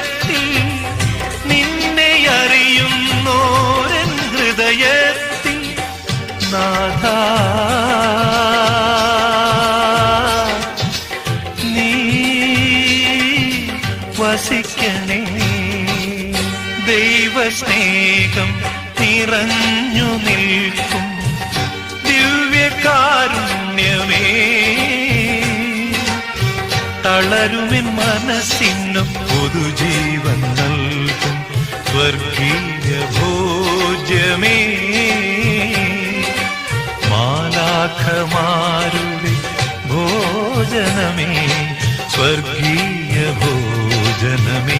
ഹൃദയത്തിൽ നിന്നെ അറിയുന്നോരൻ ഹൃദയത്തിൽ നാഥ നീ വസിക്കണേ. ദൈവസ്നേഹം നിറഞ്ഞു നിൽക്കും ദിവ്യകാരുണ്യമേ, തളരുമെൻ മനസ്സിനും പുതുജീവൻ നൽകും സ്വർഗീയ ഭോജ്യമേ. മാലാഖമാരുടെ ഭോജനമേ, സ്വർഗീയ